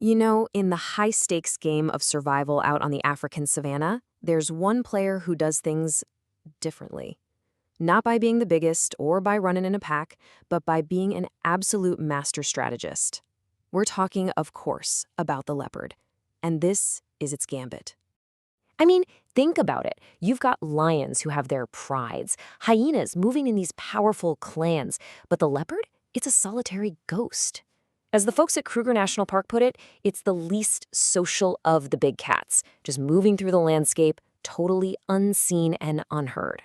You know, in the high-stakes game of survival out on the African savanna, there's one player who does things differently. Not by being the biggest or by running in a pack, but by being an absolute master strategist. We're talking, of course, about the leopard. And this is its gambit. I mean, think about it. You've got lions who have their prides, hyenas moving in these powerful clans, but the leopard, it's a solitary ghost. As the folks at Kruger National Park put it, it's the least social of the big cats, just moving through the landscape, totally unseen and unheard.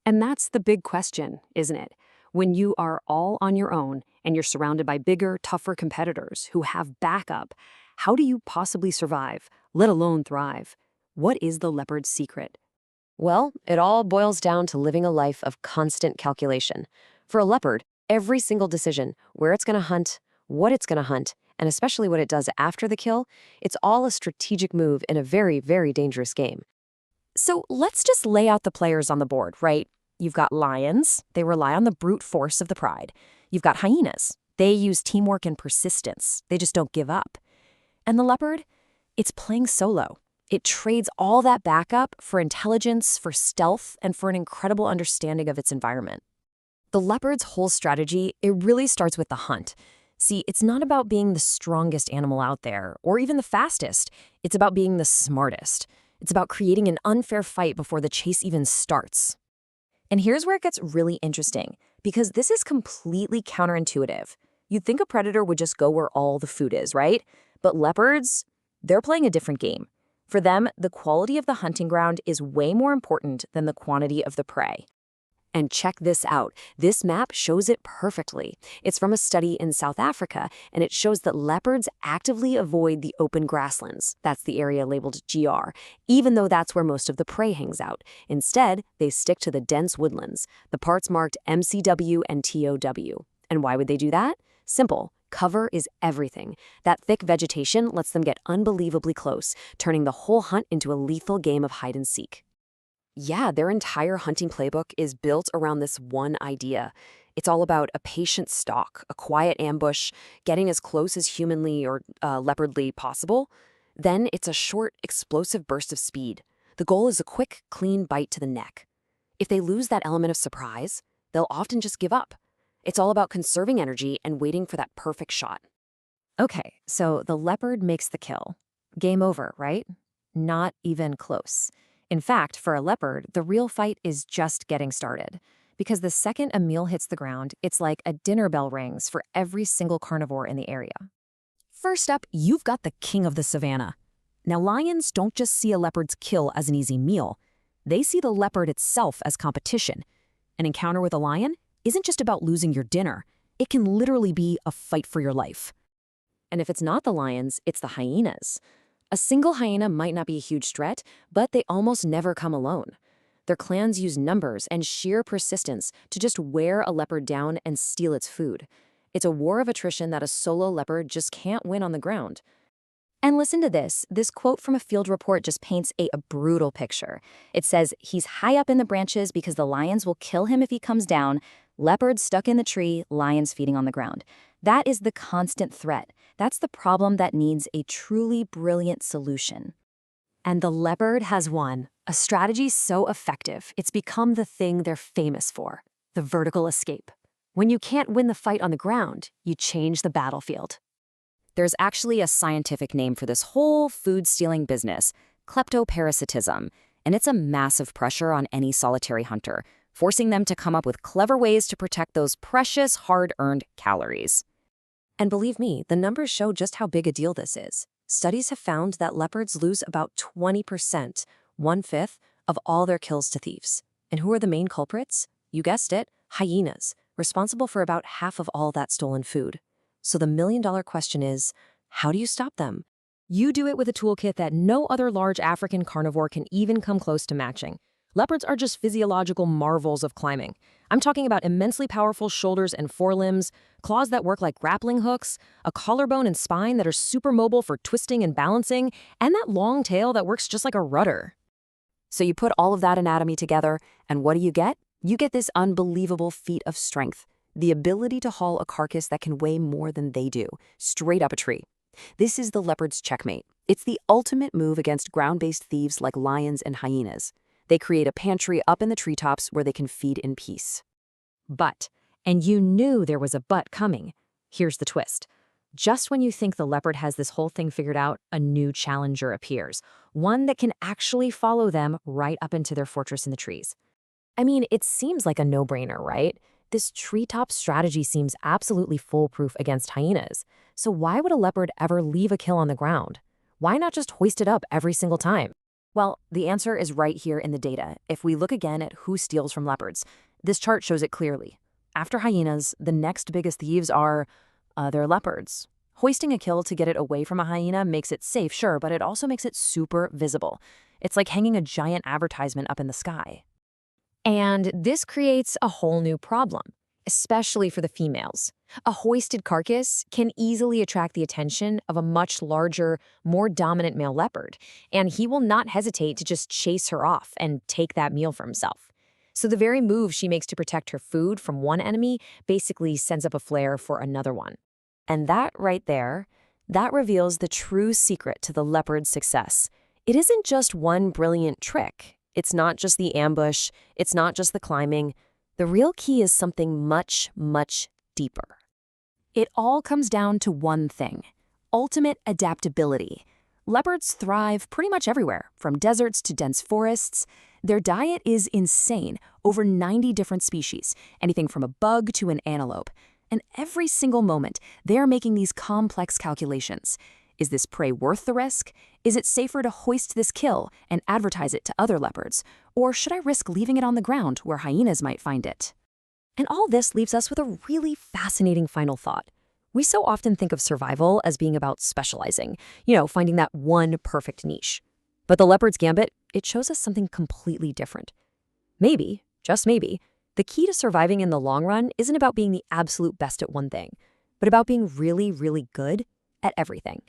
And that's the big question, isn't it? When you are all on your own and you're surrounded by bigger, tougher competitors who have backup, how do you possibly survive, let alone thrive? What is the leopard's secret? Well, it all boils down to living a life of constant calculation. For a leopard, every single decision, where it's going to hunt, what it's going to hunt, and especially what it does after the kill, it's all a strategic move in a very, very dangerous game. So let's just lay out the players on the board, right? You've got lions. They rely on the brute force of the pride. You've got hyenas. They use teamwork and persistence. They just don't give up. And the leopard? It's playing solo. It trades all that backup for intelligence, for stealth, and for an incredible understanding of its environment. The leopard's whole strategy, it really starts with the hunt. See, it's not about being the strongest animal out there, or even the fastest. It's about being the smartest. It's about creating an unfair fight before the chase even starts. And here's where it gets really interesting, because this is completely counterintuitive. You'd think a predator would just go where all the food is, right? But leopards, they're playing a different game. For them, the quality of the hunting ground is way more important than the quantity of the prey. And check this out. This map shows it perfectly. It's from a study in South Africa, and it shows that leopards actively avoid the open grasslands. That's the area labeled GR, even though that's where most of the prey hangs out. Instead, they stick to the dense woodlands, the parts marked MCW and TOW. And why would they do that? Simple. Cover is everything. That thick vegetation lets them get unbelievably close, turning the whole hunt into a lethal game of hide and seek. Yeah, their entire hunting playbook is built around this one idea. It's all about a patient stalk, a quiet ambush, getting as close as humanly or leopardly possible. Then it's a short, explosive burst of speed. The goal is a quick, clean bite to the neck. If they lose that element of surprise, they'll often just give up. It's all about conserving energy and waiting for that perfect shot. Okay, so the leopard makes the kill. Game over, right? Not even close. In fact, for a leopard, the real fight is just getting started. Because the second a meal hits the ground, it's like a dinner bell rings for every single carnivore in the area. First up, you've got the king of the savanna. Now, lions don't just see a leopard's kill as an easy meal. They see the leopard itself as competition. An encounter with a lion isn't just about losing your dinner. It can literally be a fight for your life. And if it's not the lions, it's the hyenas. A single hyena might not be a huge threat, but they almost never come alone. Their clans use numbers and sheer persistence to just wear a leopard down and steal its food. It's a war of attrition that a solo leopard just can't win on the ground. And listen to this. This quote from a field report just paints a brutal picture. It says, "He's high up in the branches because the lions will kill him if he comes down. Leopards stuck in the tree, lions feeding on the ground." That is the constant threat. That's the problem that needs a truly brilliant solution. And the leopard has won. A strategy so effective, it's become the thing they're famous for, the vertical escape. When you can't win the fight on the ground, you change the battlefield. There's actually a scientific name for this whole food-stealing business, kleptoparasitism, and it's a massive pressure on any solitary hunter, forcing them to come up with clever ways to protect those precious, hard-earned calories. And believe me, the numbers show just how big a deal this is. Studies have found that leopards lose about 20%, 1/5, of all their kills to thieves. And who are the main culprits? You guessed it, hyenas, responsible for about half of all that stolen food. So the million-dollar question is, how do you stop them? You do it with a toolkit that no other large African carnivore can even come close to matching. Leopards are just physiological marvels of climbing. I'm talking about immensely powerful shoulders and forelimbs, claws that work like grappling hooks, a collarbone and spine that are super mobile for twisting and balancing, and that long tail that works just like a rudder. So you put all of that anatomy together, and what do you get? You get this unbelievable feat of strength, the ability to haul a carcass that can weigh more than they do, straight up a tree. This is the leopard's checkmate. It's the ultimate move against ground-based thieves like lions and hyenas. They create a pantry up in the treetops where they can feed in peace. But, and you knew there was a but coming. Here's the twist. Just when you think the leopard has this whole thing figured out, a new challenger appears. One that can actually follow them right up into their fortress in the trees. I mean, it seems like a no-brainer, right? This treetop strategy seems absolutely foolproof against hyenas. So why would a leopard ever leave a kill on the ground? Why not just hoist it up every single time? Well, the answer is right here in the data. If we look again at who steals from leopards, this chart shows it clearly. After hyenas, the next biggest thieves are other leopards. Hoisting a kill to get it away from a hyena makes it safe, sure, but it also makes it super visible. It's like hanging a giant advertisement up in the sky. And this creates a whole new problem, especially for the females. A hoisted carcass can easily attract the attention of a much larger, more dominant male leopard, and he will not hesitate to just chase her off and take that meal for himself. So the very move she makes to protect her food from one enemy basically sends up a flare for another one. And that right there, that reveals the true secret to the leopard's success. It isn't just one brilliant trick. It's not just the ambush. It's not just the climbing. The real key is something much, much deeper. It all comes down to one thing: ultimate adaptability. Leopards thrive pretty much everywhere, from deserts to dense forests. Their diet is insane, over 90 different species, anything from a bug to an antelope. And every single moment, they're making these complex calculations. Is this prey worth the risk? Is it safer to hoist this kill and advertise it to other leopards? Or should I risk leaving it on the ground where hyenas might find it? And all this leaves us with a really fascinating final thought. We so often think of survival as being about specializing, finding that one perfect niche. But the leopard's gambit, it shows us something completely different. Maybe, just maybe, the key to surviving in the long run isn't about being the absolute best at one thing, but about being really, really good at everything.